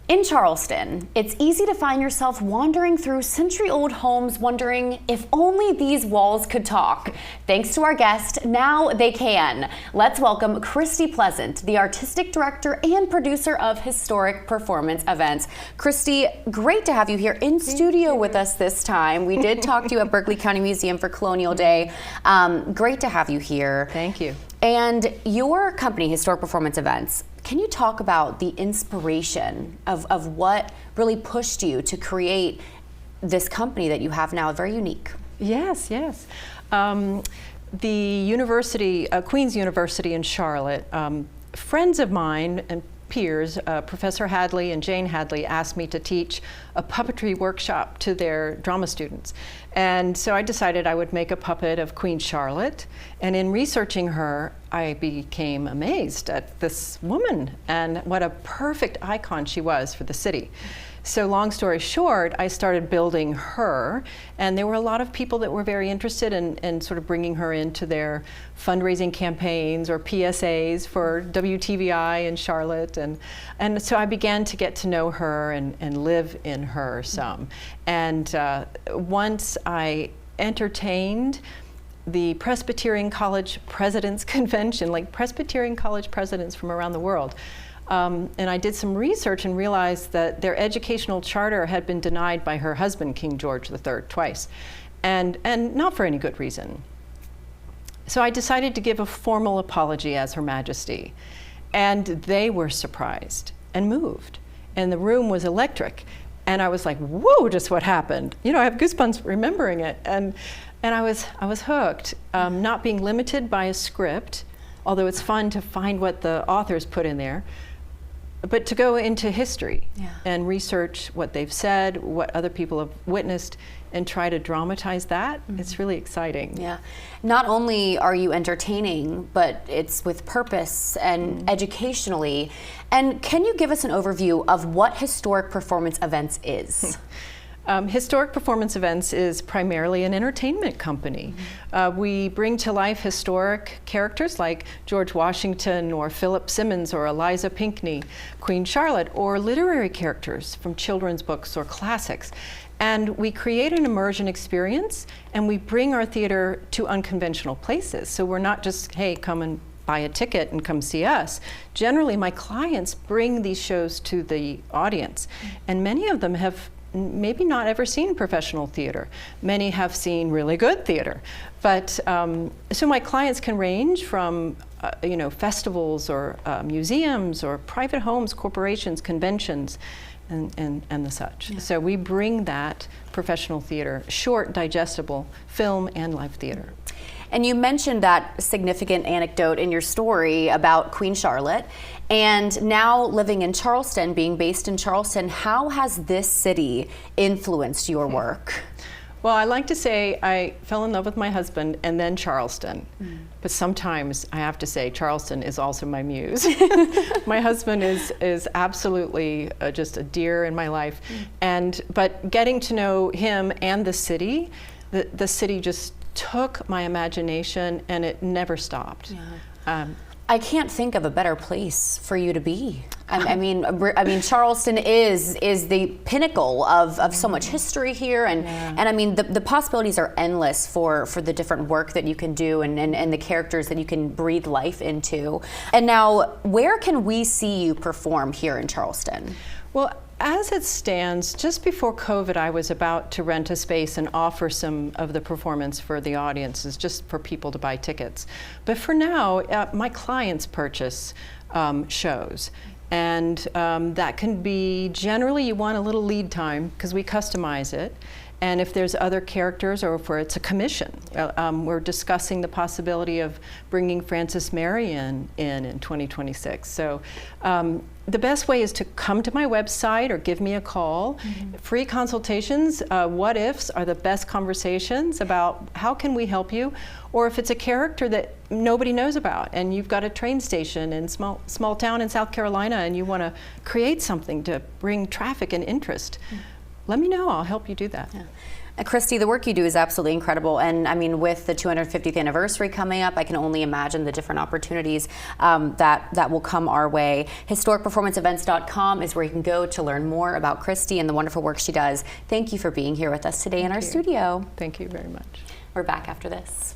In Charleston, it's easy to find yourself wandering through century-old homes wondering if only these walls could talk. Thanks to our guest, now they can. Let's welcome Christy Pleasant, the artistic director and producer of Historic Performance Events. Christy, great to have you here in studio with us this time. We did talk to you at Berkeley County Museum for Colonial Day. Great to have you here. Thank you. And your company, Historic Performance Events, can you talk about the inspiration of what really pushed you to create this company that you have now, very unique? Yes, yes. The university, Queen's University in Charlotte, friends of mine and peers, Professor Hadley and Jane Hadley, asked me to teach a puppetry workshop to their drama students. And so I decided I would make a puppet of Queen Charlotte. And in researching her, I became amazed at this woman and what a perfect icon she was for the city. So long story short, I started building her, and there were a lot of people that were very interested in sort of bringing her into their fundraising campaigns or PSAs for WTVI in Charlotte, and so I began to get to know her and live in her some. And once I entertained the Presbyterian College Presidents Convention, like Presbyterian College presidents from around the world. And I did some research and realized that their educational charter had been denied by her husband, King George III, twice, and not for any good reason. So I decided to give a formal apology as Her Majesty, and they were surprised and moved, and the room was electric. And I was like, whoa, just what happened? You know, I have goosebumps remembering it. And I was hooked, not being limited by a script, although it's fun to find what the authors put in there, but to go into history and research what they've said, what other people have witnessed, and try to dramatize that. It's really exciting. Yeah. Not only are you entertaining, but it's with purpose and educationally. And can you give us an overview of what Historic Performance Events is? Historic Performance Events is primarily an entertainment company. We bring to life historic characters like George Washington or Philip Simmons or Eliza Pinckney, Queen Charlotte, or literary characters from children's books or classics. And we create an immersion experience, and we bring our theater to unconventional places. So we're not just, hey, come and buy a ticket and come see us. Generally, my clients bring these shows to the audience, and many of them have maybe not ever seen professional theater. Many have seen really good theater. But so my clients can range from you know, festivals or museums or private homes, corporations, conventions, and the such. Yeah. So we bring that professional theater, short, digestible film and live theater. And you mentioned that significant anecdote in your story about Queen Charlotte. And now living in Charleston, being based in Charleston, how has this city influenced your work? Well, I like to say I fell in love with my husband and then Charleston. But sometimes I have to say Charleston is also my muse. My husband is absolutely just a dear in my life. But getting to know him and the city just took my imagination, and it never stopped. Yeah. I can't think of a better place for you to be. I mean, Charleston is the pinnacle of so much history here, and I mean the possibilities are endless for the different work that you can do and the characters that you can breathe life into. And now, where can we see you perform here in Charleston? Well, as it stands, just before COVID, I was about to rent a space and offer some of the performance for the audiences, just for people to buy tickets. But for now, my clients purchase shows. And that can be, generally you want a little lead time because we customize it. And if there's other characters or if it's a commission, we're discussing the possibility of bringing Frances Mary in 2026. So the best way is to come to my website or give me a call. Free consultations, what ifs are the best conversations about how can we help you, or if it's a character that nobody knows about and you've got a train station in small town in South Carolina and you want to create something to bring traffic and interest. Let me know, I'll help you do that. Yeah. Christy, the work you do is absolutely incredible. And I mean, with the 250th anniversary coming up, I can only imagine the different opportunities that will come our way. HistoricPerformanceEvents.com is where you can go to learn more about Christy and the wonderful work she does. Thank you for being here with us today in our studio. Thank you very much. We're back after this.